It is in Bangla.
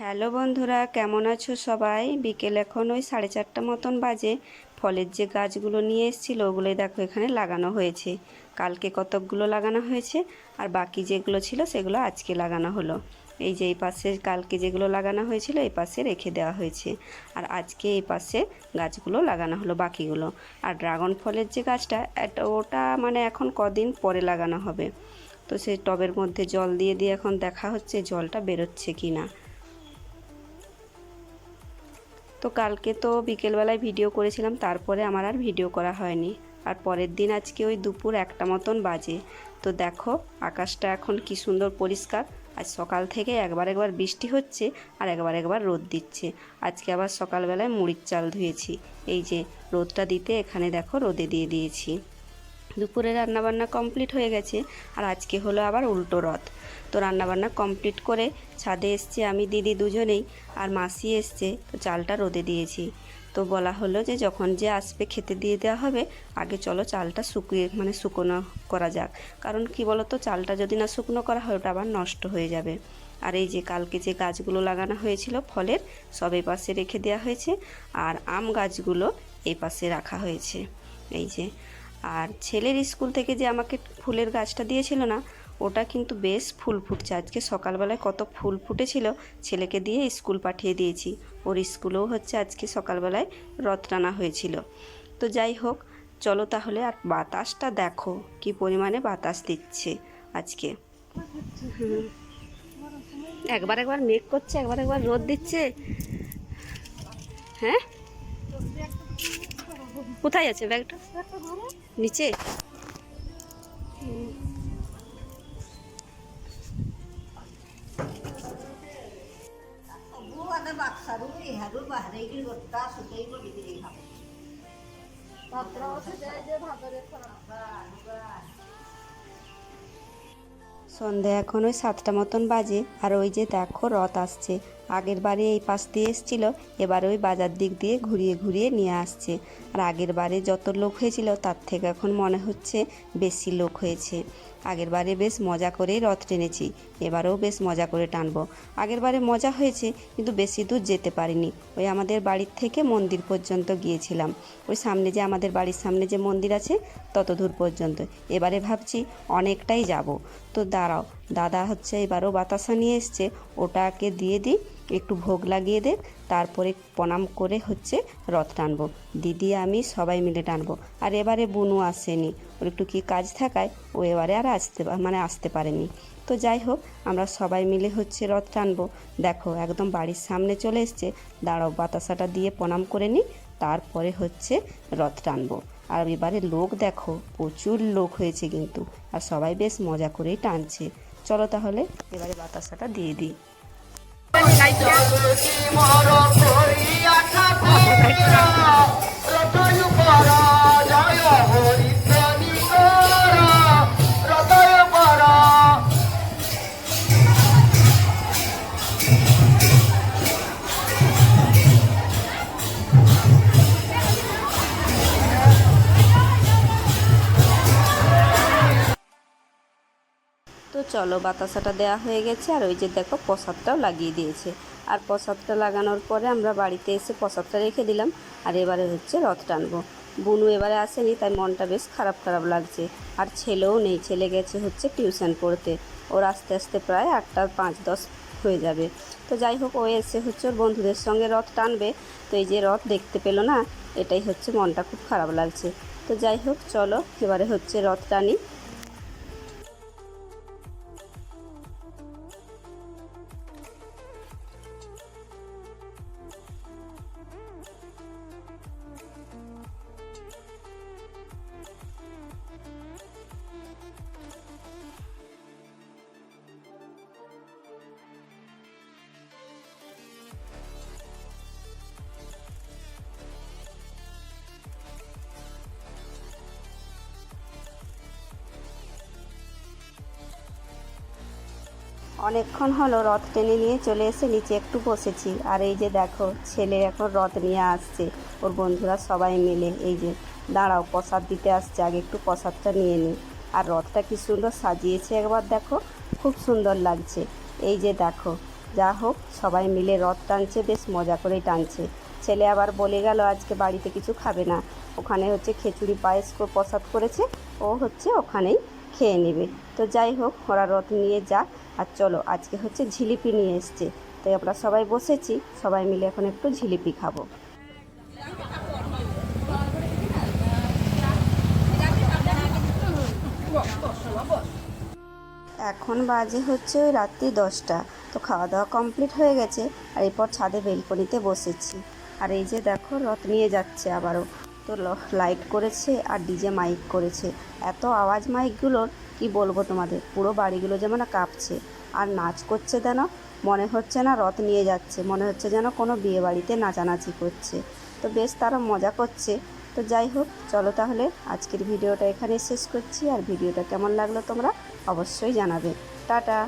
হ্যালো বন্ধুরা, কেমন আছো সবাই? বিকেল এখন ওই 4:30 মতন বাজে। ফলের যে গাছগুলো নিয়ে এসেছিলো ওগুলোই দেখো এখানে লাগানো হয়েছে। কালকে কতকগুলো লাগানো হয়েছে আর বাকি যেগুলো ছিল সেগুলো আজকে লাগানো হলো। এই যে এই পাশে কালকে যেগুলো লাগানো হয়েছিল এই পাশে রেখে দেওয়া হয়েছে, আর আজকে এই পাশে গাছগুলো লাগানো হলো বাকিগুলো। আর ড্রাগন ফলের যে গাছটা ওটা মানে এখন কদিন পরে লাগানো হবে। তো সেই টবের মধ্যে জল দিয়ে দিয়ে এখন দেখা হচ্ছে জলটা বেরোচ্ছে কি না। তো কালকে তো বিকেলবেলায় ভিডিও করেছিলাম, তারপরে আমার আর ভিডিও করা হয়নি। আর পরের দিন আজকে ওই দুপুর 1টা মতন বাজে। তো দেখো আকাশটা এখন কি সুন্দর পরিষ্কার। আজ সকাল থেকে একবার একবার বৃষ্টি হচ্ছে আর একবার একবার রোদ দিচ্ছে। আজকে আবার সকালবেলায় মুড়ির চাল ধুয়েছি, এই যে রোদটা দিতে এখানে দেখো রোদে দিয়ে দিয়েছি। দুপুরে রান্নাবান্না কমপ্লিট হয়ে গেছে, আর আজকে হলো আবার উল্টো রথ। তো রান্নাবান্না কমপ্লিট করে ছাদে এসছি আমি দিদি দুজনেই, আর মাসি এসছে। তো চালটা রোদে দিয়েছি। তো বলা হলো যে যখন যে আসবে খেতে দিয়ে দেওয়া হবে, আগে চলো চালটা শুকিয়ে শুকনো করা যাক। কারণ কি বলো তো, চালটা যদি না শুকনো করা হয় ওটা আবার নষ্ট হয়ে যাবে। আর এই যে কালকে যে গাছগুলো লাগানো হয়েছিল ফলের, সব এই পাশে রেখে দেওয়া হয়েছে, আর আম গাছগুলো এই পাশে রাখা হয়েছে। এই যে, আর ছেলের স্কুল থেকে যে আমাকে ফুলের গাছটা দিয়েছিল না, ওটা কিন্তু বেশ ফুল ফুটছে। আজকে সকালবেলায় কত ফুল ফুটেছিল, ছেলেকে দিয়ে স্কুল পাঠিয়ে দিয়েছি। ওর স্কুলেও হচ্ছে আজকে সকালবেলায় রথ টানা হয়েছিল। তো যাই হোক, চলো তাহলে। আর বাতাসটা দেখো কি পরিমাণে বাতাস দিচ্ছে আজকে। একবার একবার মেঘ করছে, একবার একবার রোদ দিচ্ছে। হ্যাঁ, কোথায় আছে ব্যাগটা? নিচে। সন্ধ্যা এখন ওই 7টা মতন বাজে, আর ওই যে দেখো রথ আসছে। আগের বারে এই পাশ দিয়ে এসছিল, এবারে ওই বাজার দিক দিয়ে ঘুরিয়ে ঘুরিয়ে নিয়ে আসছে। আর আগের বারে যত লোক হয়েছিল তার থেকে এখন মনে হচ্ছে বেশি লোক হয়েছে। আগের বারে বেশ মজা করেই রথ টেনেছি, এবারেও বেশ মজা করে টানবো। আগের বারে মজা হয়েছে কিন্তু বেশি দূর যেতে পারিনি, ওই আমাদের বাড়ির থেকে মন্দির পর্যন্ত গিয়েছিলাম। ওই সামনে যে আমাদের বাড়ির সামনে যে মন্দির আছে তত দূর পর্যন্ত। এবারে ভাবছি অনেকটাই যাব। তো দাঁড়াও, দাদা হচ্ছে এবারও বাতাসা নিয়ে এসছে, ওটাকে দিয়ে দিই, একটু ভোগ লাগিয়ে দে, তারপরে প্রণাম করে হচ্ছে রথ টানবো। দিদি আমি সবাই মিলে টানবো। আর এবারে বুনু আসেনি, ওর একটু কি কাজ থাকায় ও এবারে আর আসতে পারেনি। তো যাই হোক, আমরা সবাই মিলে হচ্ছে রথ টানবো। দেখো একদম বাড়ির সামনে চলে এসছে। দাঁড়াও বাতাসাটা দিয়ে প্রণাম করে নিই, তারপরে হচ্ছে রথ টানবো। আর এবারে লোক দেখো প্রচুর লোক হয়েছে কিন্তু, আর সবাই বেশ মজা করেই টানছে। চলো তাহলে এবারে বাতাসাটা দিয়ে দিই। তো চলো বাতাসাটা দেওয়া হয়ে গেছে, আর ওই যে দেখো প্রসাদটাও লাগিয়ে দিয়েছে। আর প্রসাদটা লাগানোর পরে আমরা বাড়িতে এসে প্রসাদটা রেখে দিলাম। আর এবারে হচ্ছে রথ টানবো। বুনু এবারে আসেনি, তাই মনটা বেশ খারাপ খারাপ লাগছে। আর ছেলেও নেই, ছেলে গেছে হচ্ছে টিউশন পড়তে। ওর আস্তে আস্তে প্রায় 8:05-10 হয়ে যাবে। তো যাই হোক, ও এসে হচ্ছে ওর বন্ধুদের সঙ্গে রথ টানবে। তো এই যে রথ দেখতে পেলো না, এটাই হচ্ছে মনটা খুব খারাপ লাগছে। তো যাই হোক চলো এবারে হচ্ছে রথ টানি। অনেকক্ষণ হলো রথ টেনে নিয়ে চলে এসে নিচে একটু বসেছি। আর এই যে দেখো ছেলে এখন রথ নিয়ে আসছে, ওর বন্ধুরা সবাই মিলে। এই যে দাঁড়াও, প্রসাদ দিতে আসছে, আগে একটু প্রসাদটা নিয়ে নিই। আর রথটা কি সুন্দর সাজিয়েছে একবার দেখো, খুব সুন্দর লাগছে। এই যে দেখো যা হোক সবাই মিলে রথ টানছে, বেশ মজা করেই টানছে। ছেলে আবার বলে গেল আজকে বাড়িতে কিছু খাবে না, ওখানে হচ্ছে খিচুড়ি পায়েস প্রসাদ করেছে, ও হচ্ছে ওখানেই খেয়ে নেবে। তো যাই হোক, ওরা রথ নিয়ে যাক। আর চলো, আজকে হচ্ছে জিলিপি নিয়ে এসছে, তাই আমরা সবাই বসেছি, সবাই মিলে এখন একটু জিলিপি খাবো। এখন বাজে হচ্ছে ওই রাত্রি 10টা। তো খাওয়া দাওয়া কমপ্লিট হয়ে গেছে, আর এরপর ছাদে বেলকনিতে বসেছি। আর এই যে দেখো, রথ নিয়ে যাচ্ছে আবারও। তো লাইট করেছে আর ডিজে মাইক করেছে, এত আওয়াজ মাইকগুলোর কি বলবো তোমাদের, পুরো বাড়িগুলো যেমন কাঁপছে। আর নাচ করছে যেন, মনে হচ্ছে না রথ নিয়ে যাচ্ছে, মনে হচ্ছে যেন কোনো বিয়ে বাড়িতে নাচানাচি করছে। তো বেশ তারা মজা করছে। তো যাই হোক, চলো তাহলে আজকের ভিডিওটা এখানে শেষ করছি। আর ভিডিওটা কেমন লাগলো তোমরা অবশ্যই জানাবে। টাটা।